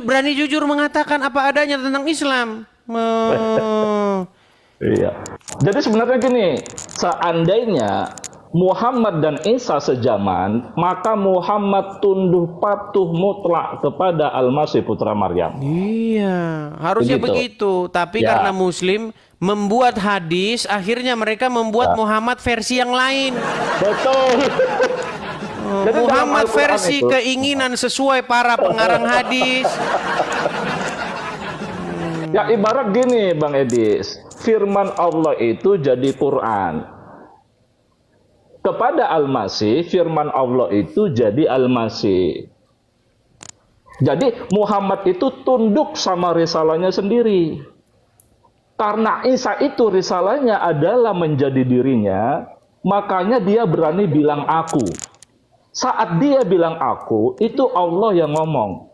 berani jujur mengatakan apa adanya tentang Islam. Iya. Jadi sebenarnya gini, seandainya Muhammad dan Isa sejaman, maka Muhammad tunduk patuh mutlak kepada Al-Masih putra Maryam. Iya, harusnya begitu. Tapi Ya. karena Muslim membuat hadis, akhirnya mereka membuat Muhammad versi yang lain. Betul. Jadi dalam Muhammad Al-Quran versi itu- keinginan sesuai para pengarang hadis. Ya ibarat gini Bang Edis, firman Allah itu jadi Quran. Kepada Al-Masih, firman Allah itu jadi Al-Masih. Jadi Muhammad itu tunduk sama risalahnya sendiri. Karena Isa itu risalahnya adalah menjadi dirinya, makanya dia berani bilang aku. Saat dia bilang aku, itu Allah yang ngomong.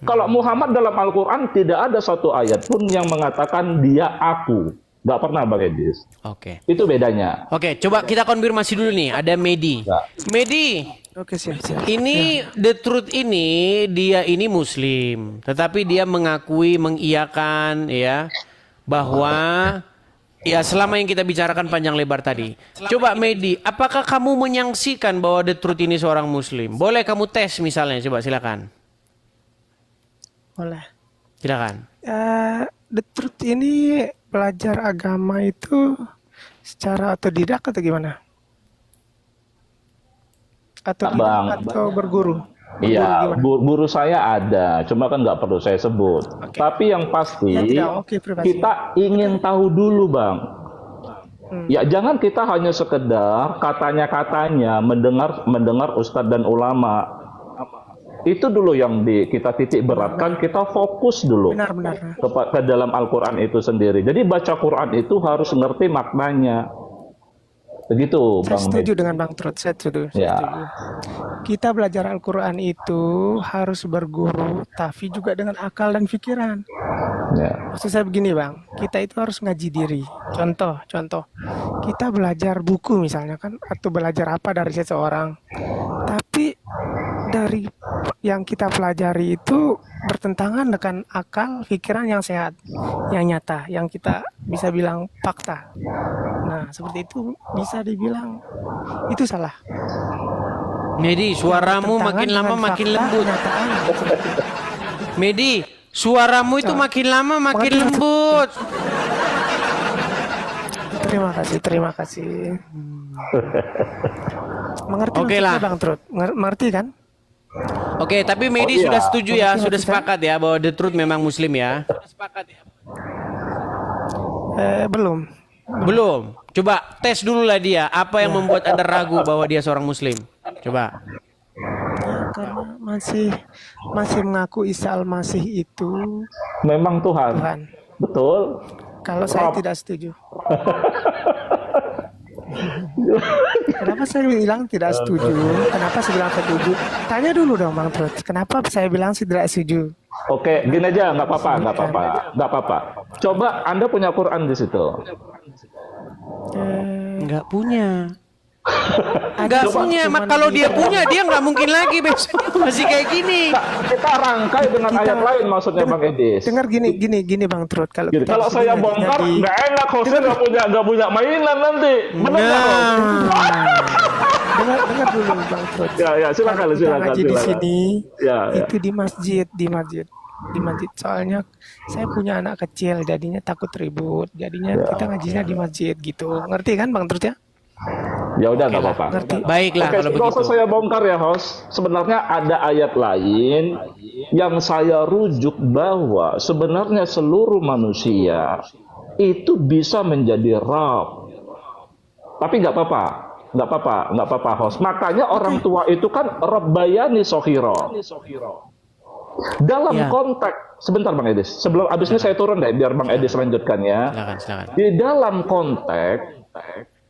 Kalau Muhammad dalam Al-Quran tidak ada satu ayat pun yang mengatakan dia aku. Nggak pernah Bang Edis. Oke. Itu bedanya. Oke, coba kita konfirmasi dulu nih. Ada Medi. Ya. Medi, Oke, siap. ini The Truth ini dia ini Muslim, tetapi dia mengakui mengiyakan ya bahwa ya selama yang kita bicarakan panjang lebar tadi. Coba Medi, apakah kamu menyaksikan bahwa The Truth ini seorang Muslim? Boleh kamu tes misalnya, coba silakan. Boleh. Silakan. The Truth ini belajar agama itu secara otodidak atau gimana? Atau Bang. atau berguru? Iya, Gimana? guru saya ada, cuma kan nggak perlu saya sebut. Tapi yang pasti Ya, tidak, oke, privasi. kita ingin tahu dulu, Bang. Ya jangan kita hanya sekedar katanya-katanya mendengar ustadz dan ulama. Itu dulu yang kita titik beratkan, kita fokus dulu Benar. ke dalam Al-Quran itu sendiri. Jadi baca Quran itu harus ngerti maknanya. Begitu, Saya Bang. setuju dengan Bang Trot, saya setuju. Ya. Kita belajar Al-Quran itu harus berguru, tapi juga dengan akal dan pikiran. Ya. Maksud saya begini Bang, kita itu harus ngaji diri. Contoh, kita belajar buku misalnya kan, atau belajar apa dari seseorang. Tapi dari yang kita pelajari itu bertentangan dengan akal, pikiran yang sehat, yang nyata, yang kita bisa bilang fakta. Nah, seperti itu bisa dibilang itu salah. Medi, suaramu Bertentangan makin lama dengan makin fakta, lembut. kenyataan. Medi, suaramu itu makin lama makin lembut. Terima kasih. Mengerti Oke maksudnya lah. Bang Trot? Mengerti kan? Oke, tapi Medi Oh, iya. sudah setuju ya, Mengerti sudah maksud saya? sepakat ya bahwa The Truth memang Muslim ya. Belum. Belum. Coba tes dulu lah dia. Apa yang membuat Anda ragu bahwa dia seorang Muslim? Coba. Karena masih mengaku Isa Al-Masih itu Memang Tuhan. Tuhan. Betul. Kalau saya Rob. tidak setuju. Kenapa saya bilang tidak setuju? Kenapa saya bilang setuju? Tanya dulu dong Bang Trot. Kenapa saya bilang tidak setuju? Oke, gini aja, nggak apa-apa. Coba Anda punya Quran di situ. Enggak punya. Enggak punya. Mak kalau dia punya, dia nggak mungkin lagi besok masih kayak gini. Kita rangkai dengan ayat lain maksudnya Bang Edis. Dengar gini Bang Trot. Kalau Gitu. Kalau saya bongkar nggak enak, hostnya nggak punya mainan nanti. Benar nggak, host? dengar dulu Bang Trot. Ya, silakan. Kita ngaji di sini Ya. itu di masjid. Soalnya saya punya anak kecil, jadinya takut ribut. Jadinya kita ngajinya di masjid gitu. Ngerti kan Bang Trot ya? Ya udah nggak apa-apa. Ngerti. Baiklah Oke, kalau nggak usah begitu. saya bongkar ya, host. Sebenarnya ada ayat lain yang saya rujuk bahwa sebenarnya seluruh manusia itu bisa menjadi Rabb. Tapi nggak apa-apa, host. Makanya orang tua itu kan Rabbayani Sohiro. Dalam Ya. konteks, sebentar Bang Edis. Sebelum abis ini saya turun deh, biar Bang Edis lanjutkan ya. Silakan.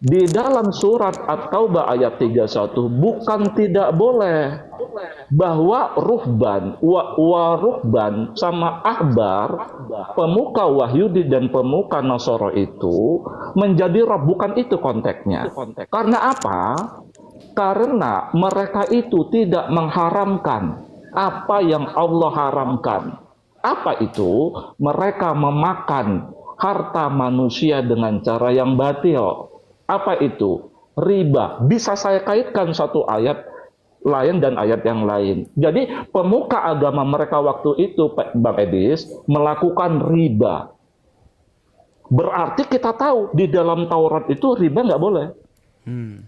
Di dalam surat At-Taubah ayat 31 bukan tidak boleh bahwa ruhban ruhban sama ahbar, pemuka Wahyudi dan pemuka Nasoro itu menjadi Rabb. Bukan itu konteksnya. Karena apa? Karena mereka itu tidak mengharamkan apa yang Allah haramkan. Apa itu? Mereka memakan harta manusia dengan cara yang batil. Apa itu? Riba. Bisa saya kaitkan satu ayat lain dan ayat yang lain. Jadi pemuka agama mereka waktu itu, Bang Edis, melakukan riba. Berarti kita tahu di dalam Taurat itu riba nggak boleh.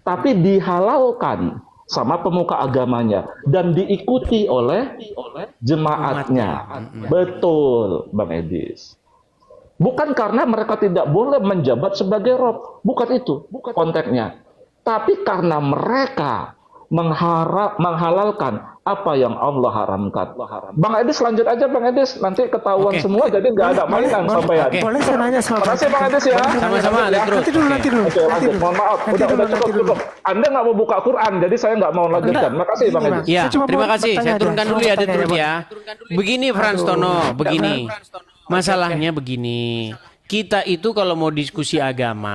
Tapi dihalalkan sama pemuka agamanya dan diikuti oleh jemaatnya. Betul, Bang Edis. Bukan karena mereka tidak boleh menjabat sebagai rob, bukan itu konteksnya. Tapi karena mereka menghalalkan apa yang Allah haramkan. Bang Edis lanjut aja Bang Edis, nanti ketahuan semua jadi nggak ada mainan sampai Oke. Boleh saya nanya sama Terima kasih Bang Edis ya. Sama-sama, Ya. terus. Nanti dulu. Oke, lanjut. Mohon maaf, Nanti udah dulu. cukup. Anda nggak mau buka Quran, jadi saya nggak mau lanjutkan. Makasih Bang Gini, Edis. Bang. Ya, Saya cuma terima mau kasih. bertanya Saya aja. turunkan dulu ya, Bertanya Detrut Bang. ya. Begini Frans Tono, begini. Tidak, Masalahnya begini. Kita itu kalau mau diskusi agama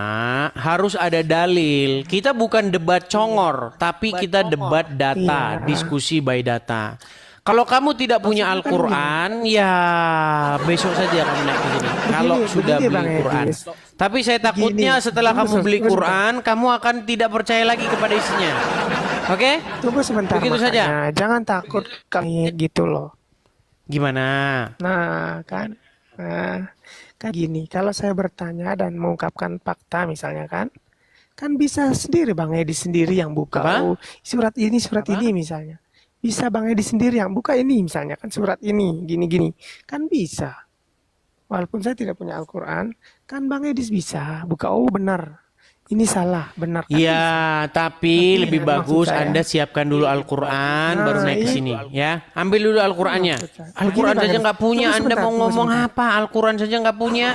harus ada dalil. Kita bukan debat congor, tapi kita debat data, Iya. diskusi by data. Kalau kamu tidak punya Al-Quran, ya besok saja kamu naik ke sini. Kalau sudah begini, beli Bang Quran. Edis. Tapi saya takutnya Gini, setelah tunggu kamu beli sebentar. Quran, kamu akan tidak percaya lagi kepada isinya. Oke? Tunggu sebentar. Begitu makanya. saja. Jangan takut kayak gitu loh. Gimana? Nah, kan gini, kalau saya bertanya dan mengungkapkan fakta misalnya kan bisa sendiri Bang Edi sendiri yang buka. Apa? Oh, surat ini misalnya. Bisa Bang Edi sendiri yang buka ini misalnya kan surat ini gini-gini. Kan bisa. Walaupun saya tidak punya Al-Quran, kan Bang Edi bisa buka. Oh benar, ini salah, benar. Kan bisa. Iya, tapi lebih maksud bagus saya. Anda siapkan dulu Al-Quran Nah, baru naik ke iya. sini, ya. Ambil dulu Al-Qurannya. Maksud saya. Al-Quran Begini, saja Bang. nggak punya, Tunggu Anda sebentar, mau tunggu ngomong sebentar. apa? Al-Quran saja nggak punya.